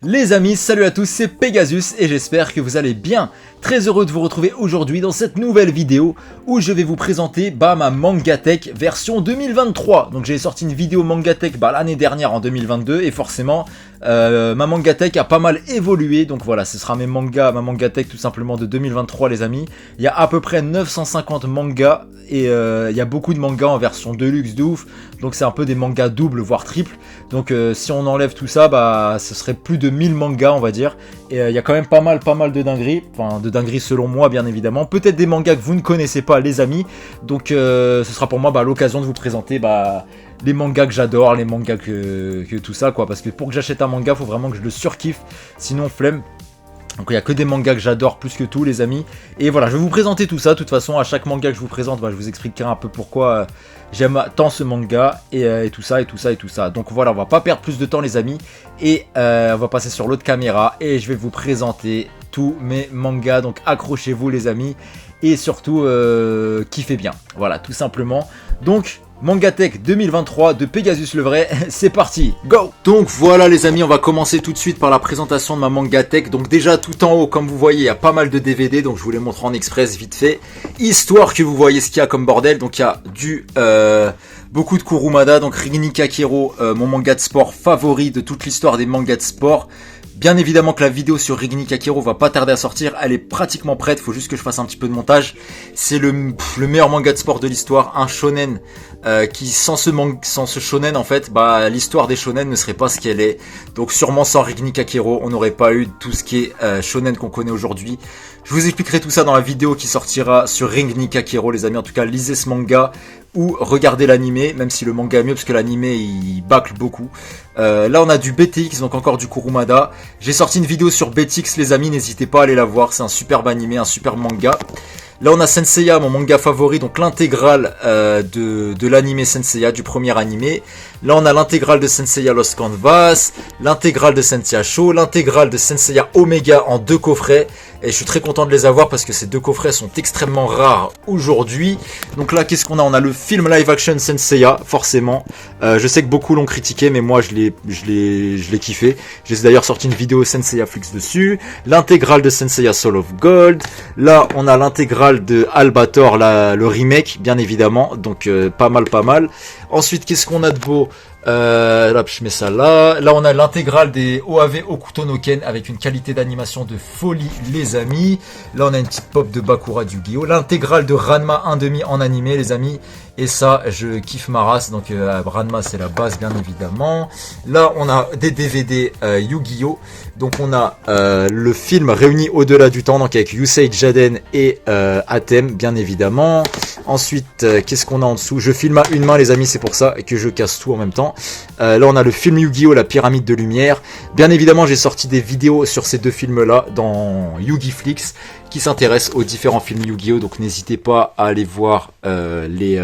Les amis, salut à tous, c'est Pegasus et j'espère que vous allez bien. Très heureux de vous retrouver aujourd'hui dans cette nouvelle vidéo où je vais vous présenter ma Mangatech version 2023. Donc j'ai sorti une vidéo Mangatech l'année dernière en 2022 et forcément ma Mangatech a pas mal évolué. Donc voilà, ce sera ma Mangatech tout simplement de 2023 les amis. Il y a à peu près 950 mangas et il y a beaucoup de mangas en version deluxe de ouf. Donc c'est un peu des mangas doubles voire triples. Donc si on enlève tout ça, ce serait plus de 1000 mangas on va dire. Et il y a quand même pas mal de dingueries. Enfin de dingueries selon moi bien évidemment. Peut-être des mangas que vous ne connaissez pas les amis. Donc ce sera pour moi l'occasion de vous présenter les mangas que j'adore, les mangas que tout ça quoi. Parce que pour que j'achète un manga, faut vraiment que je le surkiffe. Sinon flemme. Donc il n'y a que des mangas que j'adore plus que tout les amis. Et voilà, je vais vous présenter tout ça. De toute façon, à chaque manga que je vous présente, je vous expliquerai un peu pourquoi j'aime tant ce manga et tout ça. Donc voilà, on va pas perdre plus de temps les amis. Et on va passer sur l'autre caméra et je vais vous présenter tous mes mangas. Donc accrochez-vous les amis. Et surtout, kiffez bien. Voilà, tout simplement. Donc... Mangatech 2023 de Pegasus le vrai, c'est parti, go! Donc voilà les amis, on va commencer tout de suite par la présentation de ma Mangatech. Donc déjà tout en haut, comme vous voyez, il y a pas mal de DVD, donc je vous les montre en express vite fait, histoire que vous voyez ce qu'il y a comme bordel. Donc il y a beaucoup de Kurumada, donc Rin Kakero, mon manga de sport favori de toute l'histoire des mangas de sport. Bien évidemment que la vidéo sur Rin Kakero va pas tarder à sortir, elle est pratiquement prête, faut juste que je fasse un petit peu de montage. C'est le meilleur manga de sport de l'histoire, un shonen qui sans ce shonen en fait, l'histoire des shonen ne serait pas ce qu'elle est. Donc sûrement sans Rin Kakero, on n'aurait pas eu tout ce qui est shonen qu'on connaît aujourd'hui. Je vous expliquerai tout ça dans la vidéo qui sortira sur Rin Kakero les amis. En tout cas, lisez ce manga ou regardez l'animé, même si le manga est mieux parce que l'animé il bâcle beaucoup. Là on a du BTX, donc encore du Kurumada. J'ai sorti une vidéo sur BTX les amis, n'hésitez pas à aller la voir, c'est un superbe animé, un superbe manga. Là on a Senseiya, mon manga favori, donc l'intégrale de l'animé Senseiya, du premier animé. Là on a l'intégrale de Senseiya Lost Canvas, l'intégrale de Senseiya Show, l'intégrale de Senseiya Omega en 2 coffrets. Et je suis très content de les avoir parce que ces 2 coffrets sont extrêmement rares aujourd'hui. Donc là qu'est-ce qu'on a? On a le film live action Senseiya, forcément. Je sais que beaucoup l'ont critiqué, mais moi je l'ai kiffé. J'ai d'ailleurs sorti une vidéo Senseiya Flix dessus. L'intégrale de Senseiya Soul of Gold. Là on a l'intégrale de Albator, le remake bien évidemment. Donc pas mal. Ensuite qu'est-ce qu'on a de beau? Là je mets ça là. Là on a l'intégrale des OAV Okuto no Ken avec une qualité d'animation de folie les amis. Là on a une petite pop de Bakura du Yu-Gi-Oh! L'intégrale de Ranma 1/2 en animé les amis. Et ça je kiffe ma race. Donc Ranma c'est la base bien évidemment. Là on a des DVD Yu-Gi-Oh! Donc on a le film Réuni au-delà du temps, donc avec Yusei Jaden et Atem bien évidemment. Ensuite qu'est-ce qu'on a en dessous? Je filme à une main les amis, c'est pour ça que je casse tout en même temps. Là on a le film Yu-Gi-Oh! La pyramide de lumière. Bien évidemment j'ai sorti des vidéos sur ces 2 films là dans Yu-Gi Flix qui s'intéressent aux différents films Yu-Gi-Oh! Donc n'hésitez pas à aller voir les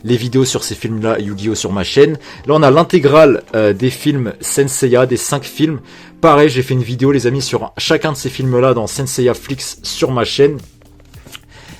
vidéos sur ces films là Yu-Gi-Oh! Sur ma chaîne. Là on a l'intégrale des films Senseiya, des 5 films. Pareil j'ai fait une vidéo les amis sur chacun de ces films là dans Senseiya Flix sur ma chaîne.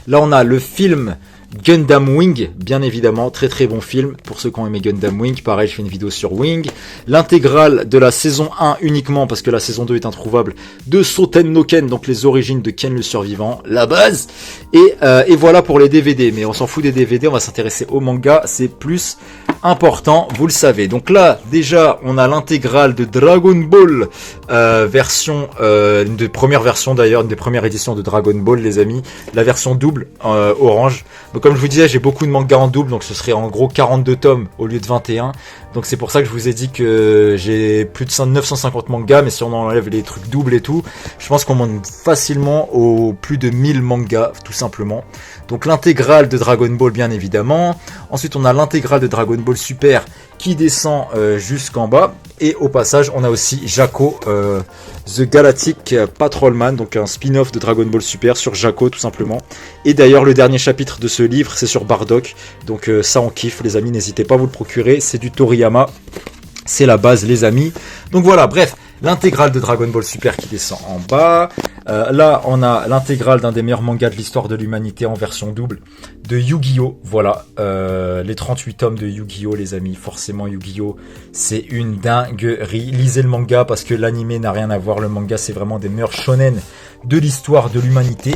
Là on a le film Gundam Wing, bien évidemment, très bon film pour ceux qui ont aimé Gundam Wing. Pareil, je fais une vidéo sur Wing. L'intégrale de la saison 1 uniquement, parce que la saison 2 est introuvable, de Soten no Ken, donc les origines de Ken le survivant, la base. Et voilà pour les DVD, mais on s'en fout des DVD, on va s'intéresser au manga, c'est plus important, vous le savez. Donc là, déjà, on a l'intégrale de Dragon Ball, version, une des premières versions d'ailleurs, une des premières éditions de Dragon Ball, les amis. La version double, orange. Donc comme je vous disais, j'ai beaucoup de mangas en double, donc ce serait en gros 42 tomes au lieu de 21. Donc c'est pour ça que je vous ai dit que j'ai plus de 950 mangas, mais si on enlève les trucs doubles et tout, je pense qu'on monte facilement aux plus de 1000 mangas, tout simplement. Donc l'intégrale de Dragon Ball bien évidemment. Ensuite on a l'intégrale de Dragon Ball Super qui descend jusqu'en bas. Et au passage on a aussi Jaco, The Galactic Patrolman, donc un spin-off de Dragon Ball Super sur Jaco tout simplement. Et d'ailleurs le dernier chapitre de ce livre c'est sur Bardock. Donc ça on kiffe les amis, n'hésitez pas à vous le procurer, c'est du Toriyama. C'est la base les amis. Donc voilà, bref, l'intégrale de Dragon Ball Super qui descend en bas. Là, on a l'intégrale d'un des meilleurs mangas de l'histoire de l'humanité en version double de Yu-Gi-Oh! Voilà, les 38 tomes de Yu-Gi-Oh! Les amis, forcément Yu-Gi-Oh! C'est une dinguerie. Lisez le manga parce que l'anime n'a rien à voir. Le manga, c'est vraiment des meilleurs shonen de l'histoire de l'humanité.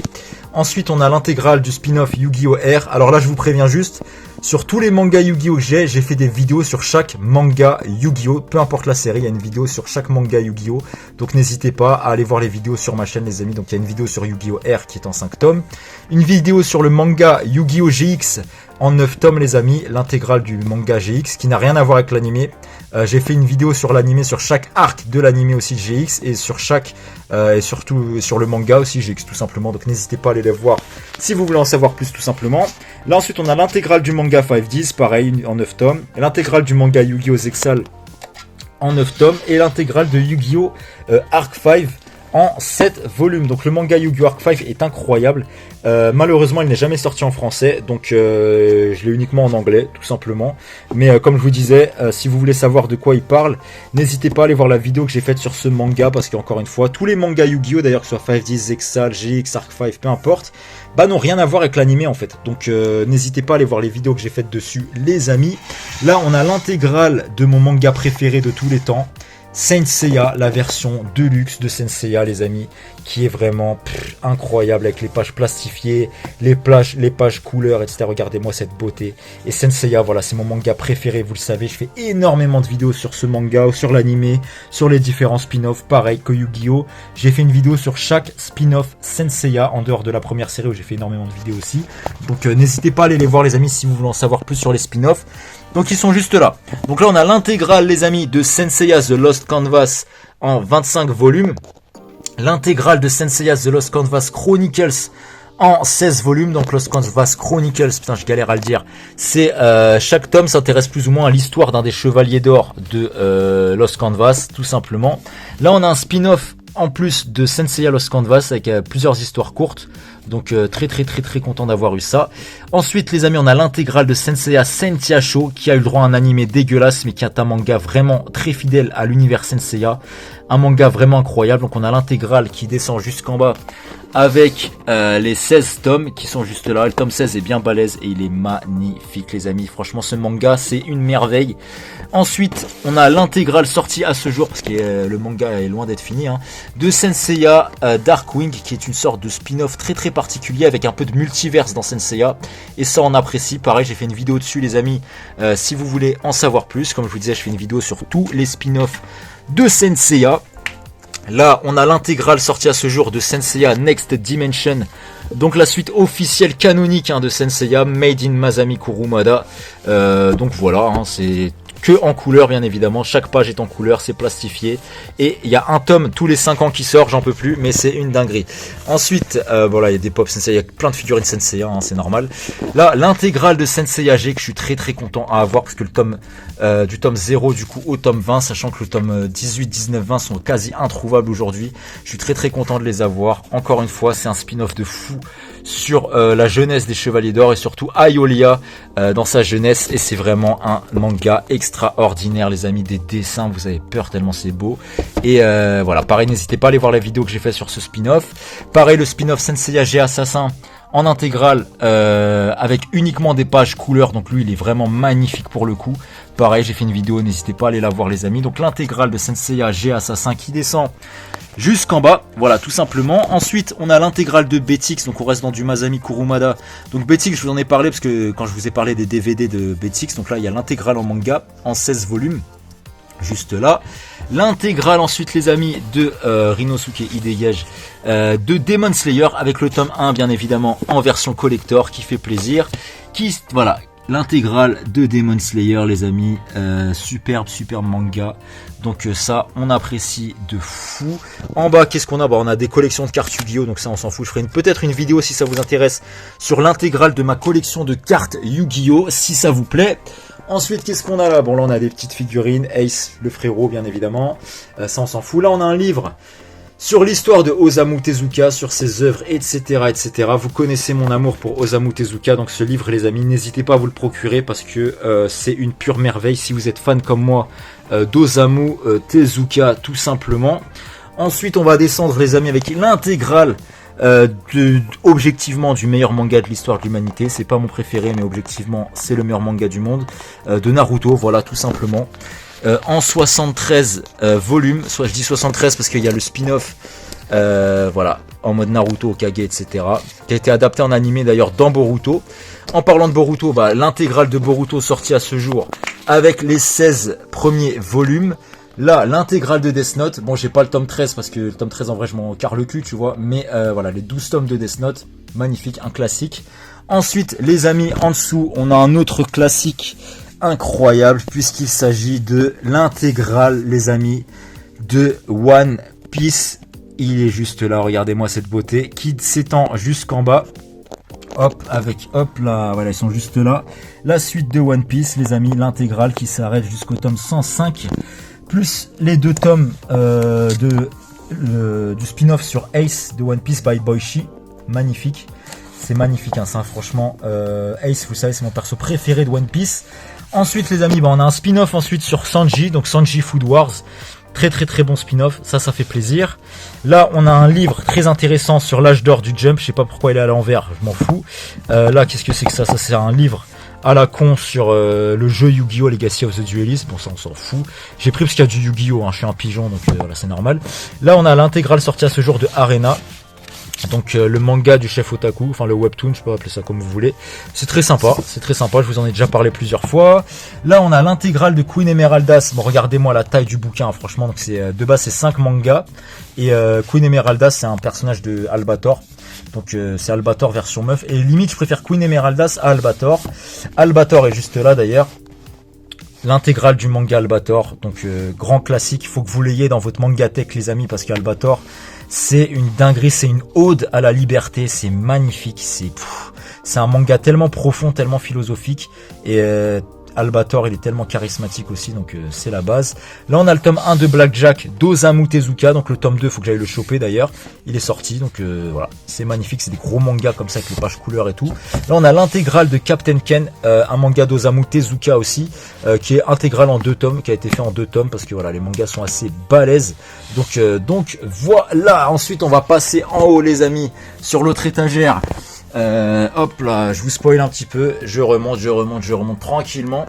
Ensuite, on a l'intégrale du spin-off Yu-Gi-Oh! R. Alors là, je vous préviens juste, sur tous les mangas Yu-Gi-Oh! Que j'ai fait des vidéos sur chaque manga Yu-Gi-Oh! Peu importe la série, il y a une vidéo sur chaque manga Yu-Gi-Oh! Donc n'hésitez pas à aller voir les vidéos sur ma chaîne les amis. Donc il y a une vidéo sur Yu-Gi-Oh! R qui est en 5 tomes. Une vidéo sur le manga Yu-Gi-Oh! GX en 9 tomes les amis. L'intégrale du manga GX qui n'a rien à voir avec l'anime. J'ai fait une vidéo sur l'anime, sur chaque arc de l'anime aussi GX et sur chaque et surtout sur le manga aussi GX tout simplement. Donc n'hésitez pas à aller les voir si vous voulez en savoir plus tout simplement. Là ensuite on a l'intégrale du manga 5-10, pareil en 9 tomes. L'intégrale du manga Yu-Gi-Oh! Zexal en 9 tomes. Et l'intégrale de Yu-Gi-Oh! Arc 5 en 7 volumes. Donc le manga Yu-Gi-Oh! Arc 5 est incroyable. Malheureusement il n'est jamais sorti en français. Donc je l'ai uniquement en anglais tout simplement. Mais comme je vous disais, si vous voulez savoir de quoi il parle, n'hésitez pas à aller voir la vidéo que j'ai faite sur ce manga. Parce qu'encore une fois, tous les mangas Yu-Gi-Oh! D'ailleurs que ce soit 5-10, Zexal, GX, Arc 5, peu importe, bah n'ont rien à voir avec l'anime en fait. Donc n'hésitez pas à aller voir les vidéos que j'ai faites dessus les amis. Là on a l'intégrale de mon manga préféré de tous les temps, Saint Seiya, la version deluxe de Saint Seiya les amis, qui est vraiment incroyable avec les pages plastifiées, les pages couleurs, etc. Regardez-moi cette beauté. Et Saint Seiya, voilà, c'est mon manga préféré, vous le savez, je fais énormément de vidéos sur ce manga, sur l'anime, sur les différents spin-offs, pareil que Yu-Gi-Oh! J'ai fait une vidéo sur chaque spin-off Saint Seiya, en dehors de la première série où j'ai fait énormément de vidéos aussi. Donc n'hésitez pas à aller les voir les amis si vous voulez en savoir plus sur les spin-offs. Donc ils sont juste là. Donc là on a l'intégrale les amis de Saint Seiya The Lost Canvas en 25 volumes. L'intégrale de Saint Seiya The Lost Canvas Chronicles en 16 volumes. Donc Lost Canvas Chronicles, putain je galère à le dire. C'est chaque tome s'intéresse plus ou moins à l'histoire d'un des chevaliers d'or de Lost Canvas tout simplement. Là on a un spin-off en plus de Saint Seiya Lost Canvas avec plusieurs histoires courtes. Donc très content d'avoir eu ça. Ensuite les amis on a l'intégrale de Saint Seiya Saint Yasho qui a eu le droit à un animé dégueulasse mais qui est un manga vraiment très fidèle à l'univers Saint Seiya. Un manga vraiment incroyable. Donc on a l'intégrale qui descend jusqu'en bas avec les 16 tomes qui sont juste là. Le tome 16 est bien balèze et il est magnifique les amis. Franchement ce manga c'est une merveille. Ensuite on a l'intégrale sortie à ce jour parce que le manga est loin d'être fini hein, de Saint Seiya Darkwing qui est une sorte de spin-off très particulier avec un peu de multiverse dans Saint Seiya. Et ça on apprécie. Pareil j'ai fait une vidéo dessus les amis si vous voulez en savoir plus. Comme je vous disais je fais une vidéo sur tous les spin-offs de Saint Seiya. Là on a l'intégrale sortie à ce jour de Saint Seiya Next Dimension. Donc la suite officielle canonique hein, de Saint Seiya Made in Masami Kurumada. Donc voilà hein, c'est que en couleur bien évidemment, chaque page est en couleur, c'est plastifié et il y a un tome tous les 5 ans qui sort, j'en peux plus mais c'est une dinguerie. Ensuite voilà il y a des pop Saint Seiya, il y a plein de figurines Saint Seiya hein, c'est normal. Là l'intégrale de Saint Seiya G que je suis très content à avoir parce que le tome du tome 0 du coup au tome 20, sachant que le tome 18, 19, 20 sont quasi introuvables aujourd'hui, je suis très content de les avoir. Encore une fois c'est un spin-off de fou sur la jeunesse des Chevaliers d'Or et surtout Aiolia dans sa jeunesse et c'est vraiment un manga extraordinaire les amis, des dessins vous avez peur tellement c'est beau et voilà pareil n'hésitez pas à aller voir la vidéo que j'ai fait sur ce spin-off. Pareil le spin-off Saint Seiya G Assassin en intégrale avec uniquement des pages couleurs, donc lui il est vraiment magnifique pour le coup. Pareil j'ai fait une vidéo, n'hésitez pas à aller la voir les amis. Donc l'intégrale de Saint Seiya G Assassin qui descend jusqu'en bas, voilà tout simplement. Ensuite on a l'intégrale de Betix, donc on reste dans du Masami Kurumada. Donc Betix je vous en ai parlé parce que quand je vous ai parlé des DVD de Betix, donc là il y a l'intégrale en manga en 16 volumes. Juste là, l'intégrale ensuite les amis de Rinosuke Hideyage de Demon Slayer avec le tome 1 bien évidemment en version collector qui fait plaisir, voilà l'intégrale de Demon Slayer les amis, superbe manga, donc ça on apprécie de fou. En bas qu'est-ce qu'on a, on a des collections de cartes Yu-Gi-Oh, donc ça on s'en fout, je ferai peut-être une vidéo si ça vous intéresse sur l'intégrale de ma collection de cartes Yu-Gi-Oh si ça vous plaît. Ensuite, qu'est-ce qu'on a là? Bon, là, on a des petites figurines. Ace, le frérot, bien évidemment. Ça, on s'en fout. Là, on a un livre sur l'histoire de Osamu Tezuka, sur ses œuvres, etc., etc. Vous connaissez mon amour pour Osamu Tezuka, donc ce livre, les amis, n'hésitez pas à vous le procurer parce que c'est une pure merveille si vous êtes fan comme moi d'Osamu Tezuka, tout simplement. Ensuite, on va descendre, les amis, avec l'intégrale objectivement du meilleur manga de l'histoire de l'humanité. C'est pas mon préféré, mais objectivement, c'est le meilleur manga du monde, de Naruto, voilà, tout simplement. En 73 volumes, soit je dis 73 parce qu'il y a le spin-off, voilà, en mode Naruto, Kage, etc., qui a été adapté en animé d'ailleurs dans Boruto. En parlant de Boruto, bah, l'intégrale de Boruto sortie à ce jour avec les 16 premiers volumes. Là, l'intégrale de Death Note, bon, j'ai pas le tome 13 parce que le tome 13 en vrai je m'en carre le cul, tu vois, mais voilà, les 12 tomes de Death Note, magnifique, un classique. Ensuite, les amis, en dessous, on a un autre classique incroyable puisqu'il s'agit de l'intégrale, les amis, de One Piece. Il est juste là, regardez-moi cette beauté qui s'étend jusqu'en bas. Hop, avec hop là, voilà, ils sont juste là. La suite de One Piece, les amis, l'intégrale qui s'arrête jusqu'au tome 105, plus les 2 tomes du spin-off sur Ace de One Piece by Boichi. Magnifique, c'est magnifique, hein, ça, franchement. Ace, vous savez, c'est mon perso préféré de One Piece. Ensuite, les amis, bah, on a un spin-off ensuite sur Sanji, donc Sanji Food Wars. Très très très bon spin-off, ça fait plaisir. Là, on a un livre très intéressant sur l'âge d'or du Jump. Je sais pas pourquoi il est à l'envers, je m'en fous. Là, qu'est-ce que c'est que ça? Ça, c'est un livre à la con sur le jeu Yu-Gi-Oh! Legacy of the Duelist. Bon, ça, on s'en fout. J'ai pris parce qu'il y a du Yu-Gi-Oh! Hein. Je suis un pigeon, donc voilà, c'est normal. Là, on a l'intégrale sortie à ce jour de Arena. Donc le manga du chef otaku, enfin le webtoon, je peux appeler ça comme vous voulez. C'est très sympa, je vous en ai déjà parlé plusieurs fois. Là on a l'intégrale de Queen Emeraldas. Bon, regardez-moi la taille du bouquin, franchement, donc c'est de base c'est 5 mangas. Et Queen Emeraldas, c'est un personnage de Albator. Donc c'est Albator version meuf. Et limite je préfère Queen Emeraldas à Albator. Albator est juste là d'ailleurs. L'intégrale du manga Albator, donc grand classique, il faut que vous l'ayez dans votre mangatech, les amis, parce qu'Albator, c'est une dinguerie, c'est une ode à la liberté, c'est magnifique, c'est un manga tellement profond, tellement philosophique, et Albator, il est tellement charismatique aussi, donc c'est la base. Là, on a le tome 1 de Blackjack d'Osamu Tezuka, donc le tome 2, faut que j'aille le choper d'ailleurs, il est sorti, donc voilà, c'est magnifique, c'est des gros mangas comme ça avec les pages couleurs et tout. Là, on a l'intégrale de Captain Ken, un manga d'Osamu Tezuka aussi, qui est intégral en 2 tomes, qui a été fait en 2 tomes, parce que voilà, les mangas sont assez balèzes. Donc voilà, ensuite on va passer en haut, les amis, sur l'autre étagère. Hop là, je vous spoil un petit peu, je remonte tranquillement,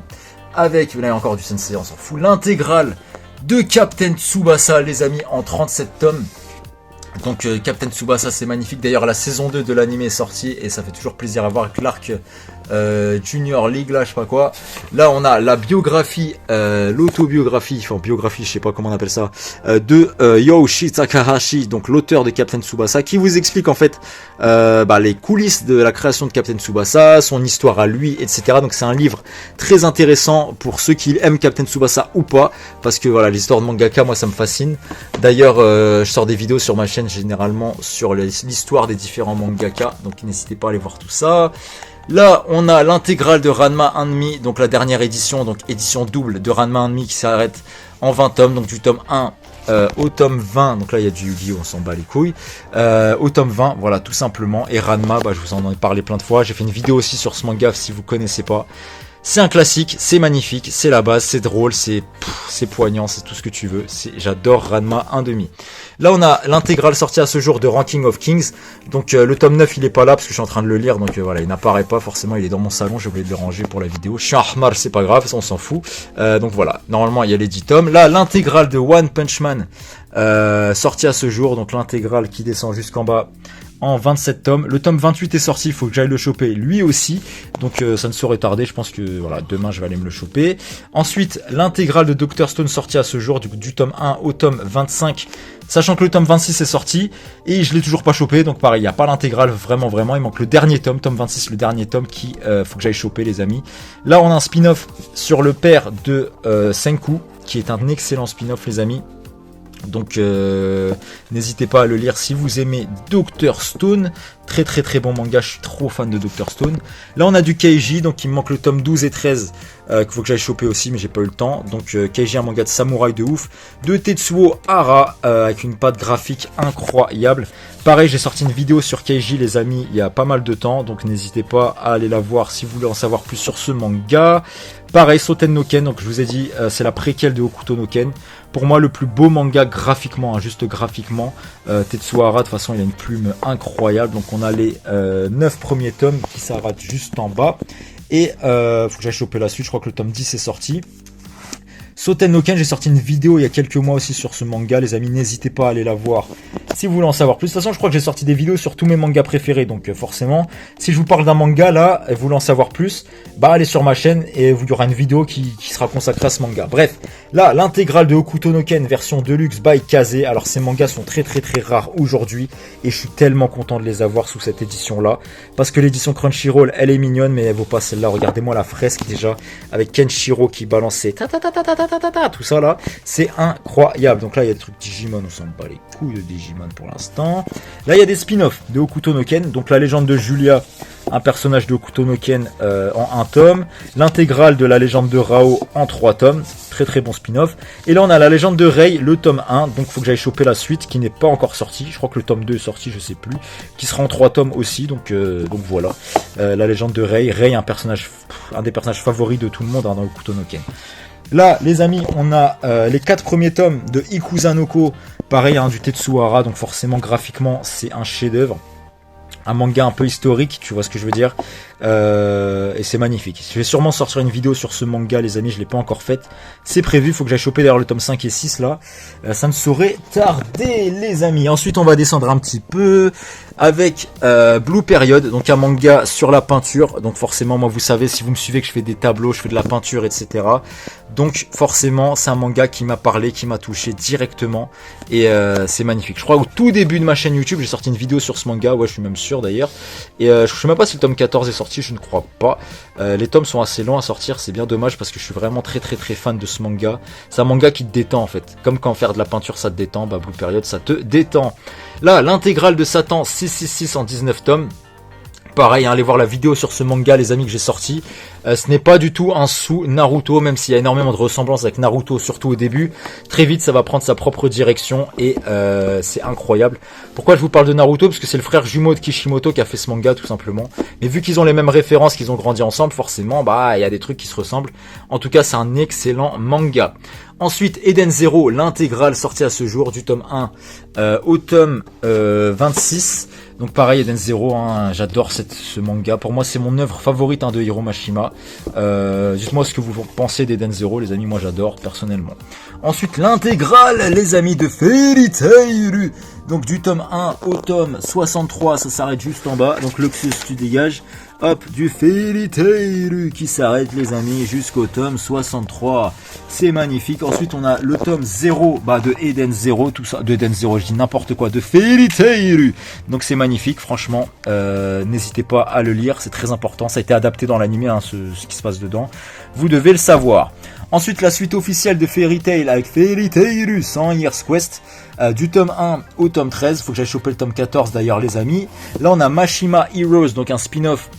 avec, là il y a encore du Sensei, on s'en fout, l'intégrale de Captain Tsubasa, les amis, en 37 tomes. Donc Captain Tsubasa, c'est magnifique, d'ailleurs la saison 2 de l'anime est sortie, et ça fait toujours plaisir à voir avec l'arc Junior League, là je sais pas quoi. Là on a la biographie, l'autobiographie, enfin biographie, je sais pas comment on appelle ça, de Yoshi Takahashi, donc l'auteur de Captain Tsubasa, qui vous explique en fait les coulisses de la création de Captain Tsubasa, son histoire à lui, etc. Donc c'est un livre très intéressant pour ceux qui aiment Captain Tsubasa ou pas, parce que voilà, l'histoire de mangaka, moi ça me fascine. D'ailleurs je sors des vidéos sur ma chaîne généralement sur l'histoire des différents mangaka, donc n'hésitez pas à aller voir tout ça. Là, on a l'intégrale de Ranma 1,5, donc la dernière édition, donc édition double de Ranma 1,5 qui s'arrête en 20 tomes, donc du tome 1 au tome 20, donc là il y a du Yu-Gi-Oh, on s'en bat les couilles, au tome 20, voilà, tout simplement. Et Ranma, je vous en ai parlé plein de fois, j'ai fait une vidéo aussi sur ce manga si vous connaissez pas. C'est un classique, c'est magnifique, c'est la base, c'est drôle, c'est poignant, c'est tout ce que tu veux. J'adore Ranma 1,5. Là, on a l'intégrale sortie à ce jour de Ranking of Kings. Donc, le tome 9, il est pas là parce que je suis en train de le lire. Donc, voilà, il n'apparaît pas forcément. Il est dans mon salon. J'ai oublié de le ranger pour la vidéo. Je suis en Ahmar, c'est pas grave, ça, on s'en fout. Donc, voilà. Normalement, il y a les 10 tomes. Là, l'intégrale de One Punch Man, sortie à ce jour. Donc, l'intégrale qui descend jusqu'en bas en 27 tomes. Le tome 28 est sorti, il faut que j'aille le choper lui aussi. Donc ça ne saurait tarder, je pense que voilà, demain je vais aller me le choper. Ensuite, l'intégrale de Dr Stone sortie à ce jour, du tome 1 au tome 25. Sachant que le tome 26 est sorti et je l'ai toujours pas chopé, donc pareil, il n'y a pas l'intégrale vraiment, il manque le dernier tome 26, le dernier tome qui faut que j'aille choper, les amis. Là, on a un spin-off sur le père de Senku, qui est un excellent spin-off, les amis. Donc n'hésitez pas à le lire si vous aimez Dr Stone. Très très très bon manga, je suis trop fan de Dr Stone. Là on a du Keiji, donc il me manque le tome 12 et 13 qu'il faut que j'aille choper aussi, mais j'ai pas eu le temps. Donc Keiji, un manga de samouraï de ouf, de Tetsuo Hara, avec une patte graphique incroyable. Pareil, j'ai sorti une vidéo sur Keiji les amis il y a pas mal de temps, donc n'hésitez pas à aller la voir si vous voulez en savoir plus sur ce manga. Pareil, Soten no Ken, donc je vous ai dit c'est la préquelle de Hokuto no Ken. Pour moi le plus beau manga graphiquement, hein, juste graphiquement. Tetsuo Hara de toute façon il a une plume incroyable, donc on a les 9 premiers tomes qui s'arrêtent juste en bas. Et faut que j'aille choper la suite, je crois que le tome 10 est sorti. Soten no Ken, j'ai sorti une vidéo il y a quelques mois aussi sur ce manga, les amis, n'hésitez pas à aller la voir si vous voulez en savoir plus. De toute façon, je crois que j'ai sorti des vidéos sur tous mes mangas préférés, donc forcément, si je vous parle d'un manga là, et vous voulez en savoir plus, bah allez sur ma chaîne et il y aura une vidéo qui sera consacrée à ce manga. Bref, là, l'intégrale de Hokuto no Ken version Deluxe by Kaze. Alors ces mangas sont très très très rares aujourd'hui et je suis tellement content de les avoir sous cette édition là, parce que l'édition Crunchyroll, elle est mignonne, mais elle vaut pas celle-là. Regardez-moi la fresque déjà, avec Kenshiro qui balançait tout ça là, c'est incroyable. Donc là il y a des trucs Digimon, on s'en bat les couilles de Digimon pour l'instant. Là il y a des spin-offs de Hokuto no Ken, donc la légende de Julia, un personnage de Hokuto no Ken en 1 tome, l'intégrale de la légende de Rao en 3 tomes, très très bon spin-off. Et là on a la légende de Rei, le tome 1, donc faut que j'aille choper la suite qui n'est pas encore sortie, je crois que le tome 2 est sorti, je sais plus, qui sera en 3 tomes aussi, donc voilà, la légende de Rei, un personnage, un des personnages favoris de tout le monde hein, dans Hokuto no Ken. Là, les amis, on a les 4 premiers tomes de Ikuzanoko, pareil, hein, du Tetsuo Hara, donc forcément, graphiquement, c'est un chef-d'œuvre. Un manga un peu historique, tu vois ce que je veux dire. Et c'est magnifique. Je vais sûrement sortir une vidéo sur ce manga, les amis, je ne l'ai pas encore faite. C'est prévu, il faut que j'aille choper d'ailleurs le tome 5 et 6 là. Ça ne saurait tarder, les amis. Ensuite, on va descendre un petit peu avec Blue Period, donc un manga sur la peinture. Donc forcément, moi vous savez, si vous me suivez que je fais des tableaux, je fais de la peinture, etc. Donc forcément, c'est un manga qui m'a parlé, qui m'a touché directement. Et c'est magnifique. Je crois au tout début de ma chaîne YouTube, j'ai sorti une vidéo sur ce manga. Ouais, je suis même sûr d'ailleurs. Et je sais même pas si le tome 14 est sorti, je ne crois pas. Les tomes sont assez longs à sortir, c'est bien dommage parce que je suis vraiment très très très fan de ce manga. C'est un manga qui te détend en fait. Comme quand faire de la peinture ça te détend, bah Blue Period ça te détend. Là, l'intégrale de Satan 666 en 19 tomes. Pareil, hein, allez voir la vidéo sur ce manga, les amis, que j'ai sorti. Ce n'est pas du tout un sous Naruto, même s'il y a énormément de ressemblances avec Naruto, surtout au début. Très vite, ça va prendre sa propre direction et c'est incroyable. Pourquoi je vous parle de Naruto? Parce que c'est le frère jumeau de Kishimoto qui a fait ce manga, tout simplement. Mais vu qu'ils ont les mêmes références, qu'ils ont grandi ensemble, forcément, bah, il y a des trucs qui se ressemblent. En tout cas, c'est un excellent manga. Ensuite, Eden Zero, l'intégrale sortie à ce jour, du tome 1 au tome 26. Donc pareil, Eden Zero, hein, j'adore ce manga. Pour moi, c'est mon œuvre favorite hein, de Hiro Mashima. Dites-moi ce que vous pensez d'Eden Zero, les amis. Moi, j'adore personnellement. Ensuite, l'intégrale, les amis, de Fairy Tail. Donc du tome 1 au tome 63, ça s'arrête juste en bas. Donc Luxus, tu dégages. Hop, du Fairy Tail qui s'arrête, les amis, jusqu'au tome 63. C'est magnifique. Ensuite, on a le tome 0 bah, de Eden Zero, tout ça. De Eden Zero, je dis n'importe quoi. De Fairy Tail. Donc c'est magnifique, franchement. N'hésitez pas à le lire, c'est très important. Ça a été adapté dans l'anime, hein, ce qui se passe dedans. Vous devez le savoir. Ensuite, la suite officielle de Fairy Tail avec Fairy Tail 100 Years Quest. Du tome 1 au tome 13. Faut que j'aille choper le tome 14 d'ailleurs, les amis. Là, on a Mashima Heroes, donc un spin-off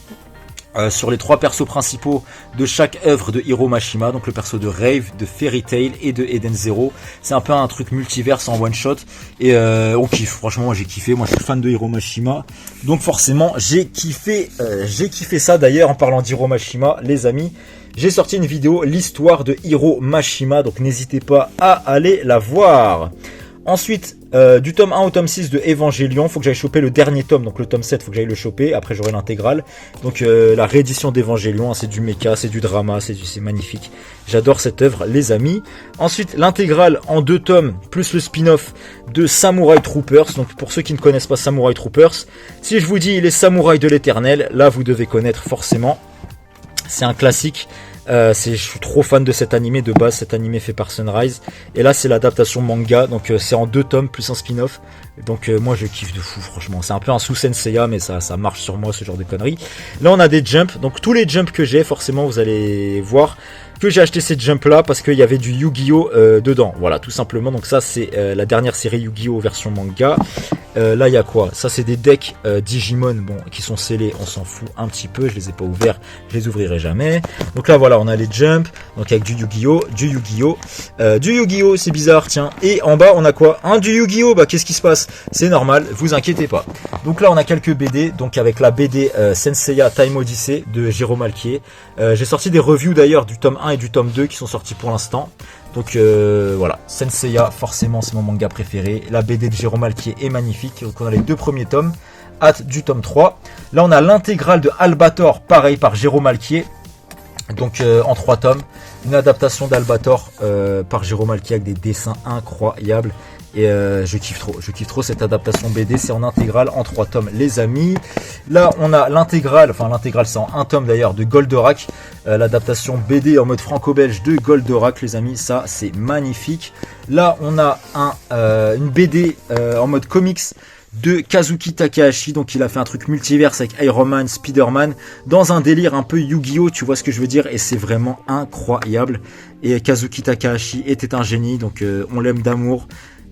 sur les 3 persos principaux de chaque œuvre de Hiro Mashima, donc le perso de Rave, de Fairy Tail et de Eden Zero. C'est un peu un truc multiverse en one shot et on kiffe, franchement moi j'ai kiffé, moi je suis fan de Hiro Mashima, donc forcément j'ai kiffé ça. D'ailleurs en parlant d'Hiro Mashima, les amis, j'ai sorti une vidéo, l'histoire de Hiro Mashima, donc n'hésitez pas à aller la voir. Ensuite, du tome 1 au tome 6 de Evangelion, faut que j'aille choper le dernier tome, donc le tome 7, faut que j'aille le choper, après j'aurai l'intégrale. Donc la réédition d'Evangelion, hein, c'est du mecha, c'est du drama, c'est magnifique. J'adore cette œuvre, les amis. Ensuite, l'intégrale en 2 tomes, plus le spin-off de Samurai Troopers. Donc pour ceux qui ne connaissent pas Samurai Troopers, si je vous dis les samouraïs de l'éternel, là vous devez connaître forcément. C'est un classique Je suis trop fan de cet animé de base, cet animé fait par Sunrise. Et là c'est l'adaptation manga, donc c'est en 2 tomes plus un spin-off. Donc moi je kiffe de fou franchement. C'est un peu un sous-Senseiya mais ça marche sur moi ce genre de conneries. Là on a des jumps, donc tous les jumps que j'ai forcément vous allez voir que j'ai acheté ces jumps là parce qu'il y avait du Yu-Gi-Oh dedans. Voilà tout simplement. Donc ça c'est la dernière série Yu-Gi-Oh version manga. Là il y a quoi? Ça c'est des decks Digimon bon, qui sont scellés, on s'en fout un petit peu, je les ai pas ouverts, je les ouvrirai jamais. Donc là voilà on a les jumps, donc avec du Yu-Gi-Oh, du Yu-Gi-Oh c'est bizarre tiens. Et en bas on a quoi? Un du Yu-Gi-Oh, bah qu'est-ce qui se passe? C'est normal, vous inquiétez pas. Donc là on a quelques BD, donc avec la BD Senseiya Time Odyssey de Jérôme Alquier. J'ai sorti des reviews d'ailleurs du tome 1 et du tome 2 qui sont sortis pour l'instant. Donc voilà, Senseiya forcément c'est mon manga préféré. La BD de Jérôme Alquier est magnifique. Donc on a les 2 premiers tomes, hâte du tome 3. Là on a l'intégrale de Albator, pareil par Jérôme Alquier. Donc en 3 tomes, une adaptation d'Albator par Jérôme Alquier avec des dessins incroyables. Et je kiffe trop cette adaptation BD, c'est en intégrale en 3 tomes les amis. Là on a l'intégrale, enfin l'intégrale c'est en 1 tome d'ailleurs de Goldorak, l'adaptation BD en mode franco-belge de Goldorak les amis, ça c'est magnifique. Là on a une BD en mode comics de Kazuki Takahashi, donc il a fait un truc multiverse avec Iron Man, Spider-Man, dans un délire un peu Yu-Gi-Oh, tu vois ce que je veux dire, et c'est vraiment incroyable. Et Kazuki Takahashi était un génie, donc on l'aime d'amour.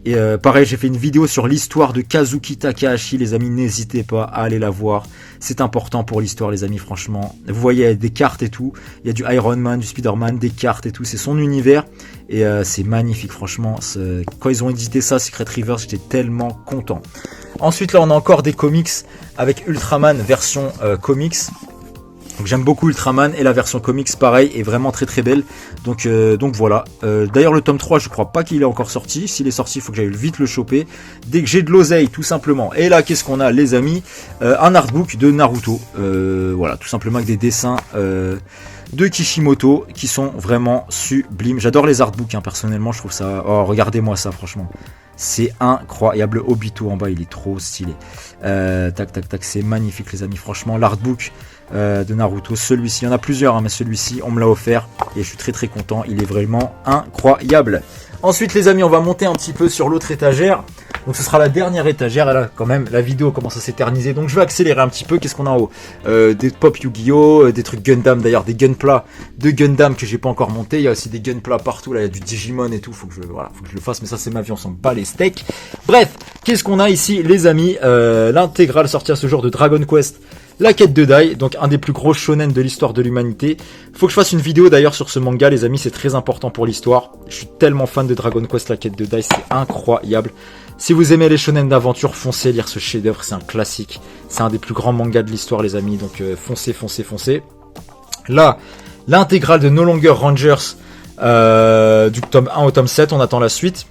Et pareil, j'ai fait une vidéo sur l'histoire de Kazuki Takahashi, les amis, n'hésitez pas à aller la voir. C'est important pour l'histoire, les amis, franchement. Vous voyez, il y a des cartes et tout. Il y a du Iron Man, du Spider-Man, des cartes et tout. C'est son univers. Et c'est magnifique, franchement. Quand ils ont édité ça, Secret Rivers, j'étais tellement content. Ensuite, là, on a encore des comics avec Ultraman version comics. Donc j'aime beaucoup Ultraman et la version comics pareil est vraiment très très belle. Donc voilà. D'ailleurs le tome 3 je crois pas qu'il est encore sorti. S'il est sorti il faut que j'aille vite le choper. Dès que j'ai de l'oseille tout simplement. Et là qu'est-ce qu'on a les amis? Un artbook de Naruto. Voilà tout simplement avec des dessins de Kishimoto qui sont vraiment sublimes. J'adore les artbooks hein, personnellement je trouve ça. Oh regardez-moi ça franchement. C'est incroyable. Obito en bas il est trop stylé. Tac c'est magnifique les amis. Franchement l'artbook de Naruto, celui-ci, il y en a plusieurs hein, mais celui-ci on me l'a offert et je suis très très content, il est vraiment incroyable. Ensuite les amis on va monter un petit peu sur l'autre étagère, donc ce sera la dernière étagère. Et là quand même la vidéo commence à s'éterniser donc je vais accélérer un petit peu. Qu'est-ce qu'on a en haut? Des pop Yu-Gi-Oh, des trucs Gundam d'ailleurs, des gunpla de Gundam que j'ai pas encore monté. Il y a aussi des gunpla partout, là il y a du Digimon et tout, faut que je le fasse mais ça c'est ma vie, on s'en bat les steaks. Bref, qu'est-ce qu'on a ici les amis? L'intégrale sortie à ce jour de Dragon Quest, la quête de Dai, donc un des plus gros shonen de l'histoire de l'humanité. Faut que je fasse une vidéo d'ailleurs sur ce manga les amis, c'est très important pour l'histoire. Je suis tellement fan de Dragon Quest, la quête de Dai, c'est incroyable. Si vous aimez les shonen d'aventure, foncez lire ce chef-d'œuvre, c'est un classique. C'est un des plus grands mangas de l'histoire les amis, donc foncez. Là, l'intégrale de No Longer Rangers du tome 1 au tome 7, on attend la suite.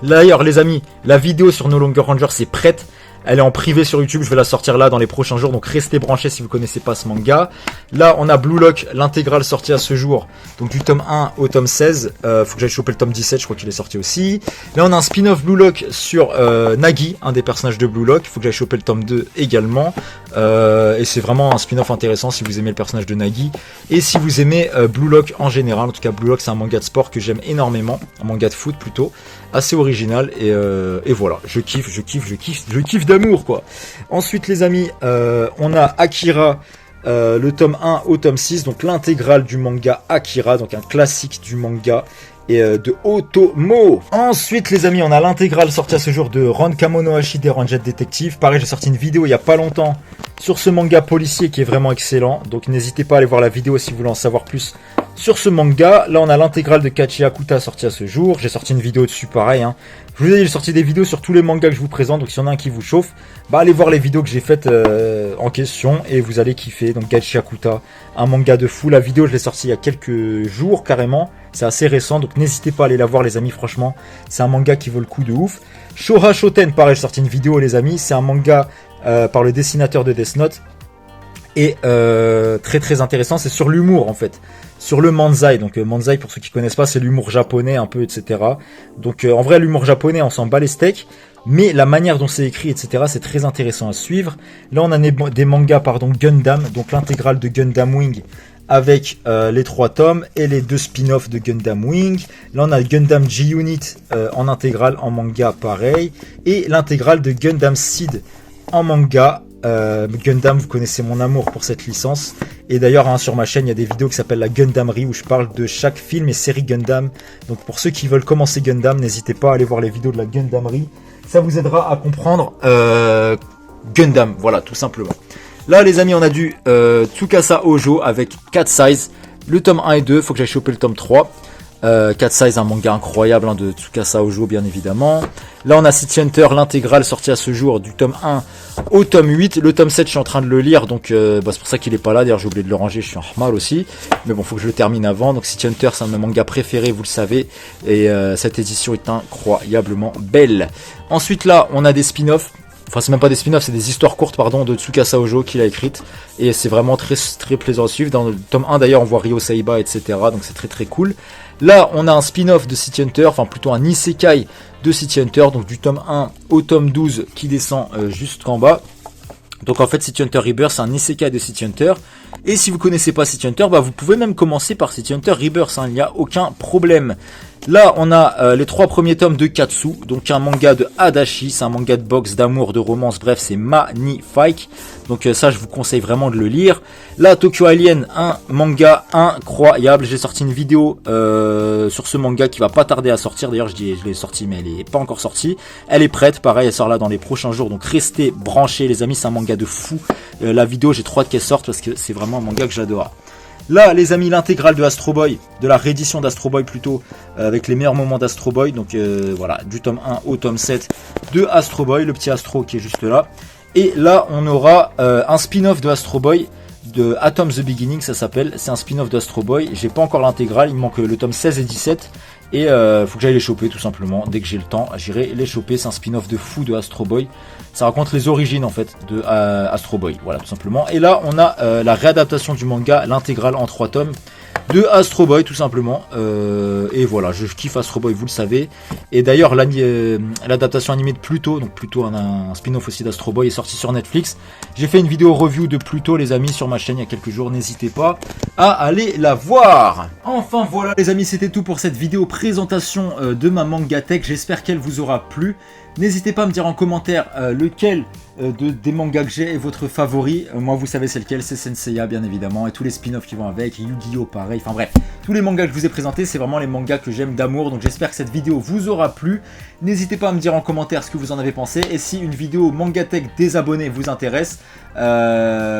D'ailleurs les amis, la vidéo sur No Longer Rangers est prête. Elle est en privé sur YouTube, je vais la sortir là dans les prochains jours, donc restez branchés si vous connaissez pas ce manga. Là, on a Blue Lock, l'intégrale sortie à ce jour, donc du tome 1 au tome 16. Faut que j'aille choper le tome 17, je crois qu'il est sorti aussi. Là, on a un spin-off Blue Lock sur Nagi, un des personnages de Blue Lock. Faut que j'aille choper le tome 2 également. Et c'est vraiment un spin-off intéressant si vous aimez le personnage de Nagi. Et si vous aimez Blue Lock en général, en tout cas Blue Lock c'est un manga de sport que j'aime énormément, un manga de foot plutôt, assez original et voilà, je kiffe d'amour quoi. Ensuite les amis, on a Akira, le tome 1 au tome 6, donc l'intégrale du manga Akira, donc un classique du manga et de Otomo. Ensuite les amis, on a l'intégrale sortie à ce jour de Rankamo no Hashide Ranjet Detective. Pareil, j'ai sorti une vidéo il y a pas longtemps sur ce manga policier qui est vraiment excellent, donc n'hésitez pas à aller voir la vidéo si vous voulez en savoir plus sur ce manga. Là on a l'intégrale de Kachi Akuta sortie à ce jour, j'ai sorti une vidéo dessus pareil hein. Je vous ai dit, j'ai sorti des vidéos sur tous les mangas que je vous présente, donc s'il y en a un qui vous chauffe, bah allez voir les vidéos que j'ai faites en question et vous allez kiffer. Donc Kachi Akuta, un manga de fou, la vidéo je l'ai sortie il y a quelques jours carrément, c'est assez récent, donc n'hésitez pas à aller la voir les amis, franchement c'est un manga qui vaut le coup de ouf. Shouha Shoten, pareil, j'ai sorti une vidéo les amis, c'est un manga par le dessinateur de Death Note et très très intéressant, c'est sur l'humour en fait, sur le manzai. Donc manzai pour ceux qui connaissent pas, c'est l'humour japonais un peu etc. Donc en vrai l'humour japonais on s'en bat les steaks, mais la manière dont c'est écrit etc c'est très intéressant à suivre. Là on a des mangas pardon Gundam, donc l'intégrale de Gundam Wing avec les 3 tomes et les 2 spin-offs de Gundam Wing. Là on a Gundam G-Unit en intégrale, en manga pareil, et l'intégrale de Gundam Seed en manga. Gundam, vous connaissez mon amour pour cette licence, et d'ailleurs sur ma chaîne il y a des vidéos qui s'appellent la Gundamry où je parle de chaque film et série Gundam, donc pour ceux qui veulent commencer Gundam, n'hésitez pas à aller voir les vidéos de la Gundamry, ça vous aidera à comprendre Gundam, voilà, tout simplement. Là les amis, on a du Tsukasa Hojo avec 4 size, le tome 1 et 2, faut que j'aille choper le tome 3. 4 size, un manga incroyable hein, de Tsukasa Hojo bien évidemment. Là on a City Hunter, l'intégrale sortie à ce jour du tome 1 au tome 8. Le tome 7 je suis en train de le lire, donc c'est pour ça qu'il est pas là. D'ailleurs j'ai oublié de le ranger, je suis en mal aussi, mais bon faut que je le termine avant. Donc City Hunter c'est un de mes mangas préférés, vous le savez, et cette édition est incroyablement belle. Ensuite là on a des spin-offs. Enfin c'est même pas des spin-offs, c'est des histoires courtes pardon de Tsukasa Hojo qu'il a écrites, et c'est vraiment très plaisant à suivre. Dans le tome 1 d'ailleurs on voit Ryo Saiba etc, donc c'est très cool. Là on a un spin-off de City Hunter, enfin plutôt un isekai de City Hunter, donc du tome 1 au tome 12 qui descend jusqu'en bas. Donc en fait City Hunter Rebirth c'est un isekai de City Hunter, et si vous connaissez pas City Hunter, bah vous pouvez même commencer par City Hunter Rebirth, hein, il n'y a aucun problème. Là on a les 3 premiers tomes de Katsu, donc un manga de Adachi, c'est un manga de boxe, d'amour, de romance, bref c'est magnifique, donc ça je vous conseille vraiment de le lire. Là Tokyo Alien, un manga incroyable, j'ai sorti une vidéo sur ce manga qui va pas tarder à sortir, d'ailleurs je l'ai sorti mais elle est pas encore sortie, elle est prête, pareil elle sort là dans les prochains jours, donc restez branchés les amis, c'est un manga de fou. La vidéo j'ai trop hâte qu'elle sorte parce que c'est vraiment un manga que j'adore. Là les amis, l'intégrale de Astro Boy, de la réédition d'Astro Boy plutôt, avec les meilleurs moments d'Astro Boy, donc voilà, du tome 1 au tome 7 de Astro Boy, le petit Astro qui est juste là. Et là on aura un spin-off de Astro Boy, de Atom The Beginning ça s'appelle, c'est un spin-off d'Astro Boy, j'ai pas encore l'intégrale, il me manque le tome 16 et 17, et faut que j'aille les choper tout simplement, dès que j'ai le temps j'irai les choper, c'est un spin-off de fou de Astro Boy, ça raconte les origines en fait de Astro Boy, voilà tout simplement. Et là on a la réadaptation du manga, l'intégrale en 3 tomes de Astro Boy tout simplement, et voilà, je kiffe Astro Boy, vous le savez. Et d'ailleurs l'adaptation animée de Pluto, donc Pluto un spin-off aussi d'Astro Boy, est sorti sur Netflix. J'ai fait une vidéo review de Pluto les amis sur ma chaîne il y a quelques jours, n'hésitez pas à aller la voir. Enfin voilà les amis, c'était tout pour cette vidéo présentation de ma Mangatech, j'espère qu'elle vous aura plu. N'hésitez pas à me dire en commentaire lequel des mangas que j'ai est votre favori. Moi vous savez c'est lequel, c'est Senseiya bien évidemment, et tous les spin-offs qui vont avec, Yu-Gi-Oh pareil, enfin bref, tous les mangas que je vous ai présentés c'est vraiment les mangas que j'aime d'amour, donc j'espère que cette vidéo vous aura plu. N'hésitez pas à me dire en commentaire ce que vous en avez pensé, et si une vidéo Mangatech des abonnés vous intéresse,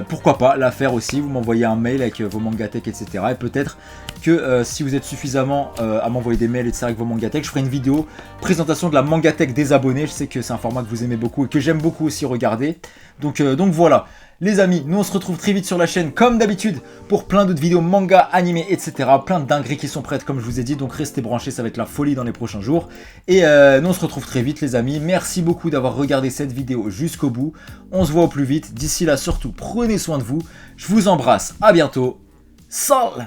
pourquoi pas la faire aussi, vous m'envoyez un mail avec vos Mangatech etc, et peut-être que si vous êtes suffisamment à m'envoyer des mails etc avec vos Mangatech, je ferai une vidéo présentation de la Mangatech des abonnés. Je sais que c'est un format que vous aimez beaucoup et que j'aime beaucoup aussi regarder, donc voilà les amis, nous on se retrouve très vite sur la chaîne comme d'habitude pour plein d'autres vidéos manga, animés etc, plein de dingueries qui sont prêtes comme je vous ai dit, donc restez branchés, ça va être la folie dans les prochains jours, et nous on se retrouve très vite les amis. Merci beaucoup d'avoir regardé cette vidéo jusqu'au bout, on se voit au plus vite, d'ici là surtout prenez soin de vous, je vous embrasse, à bientôt, salut.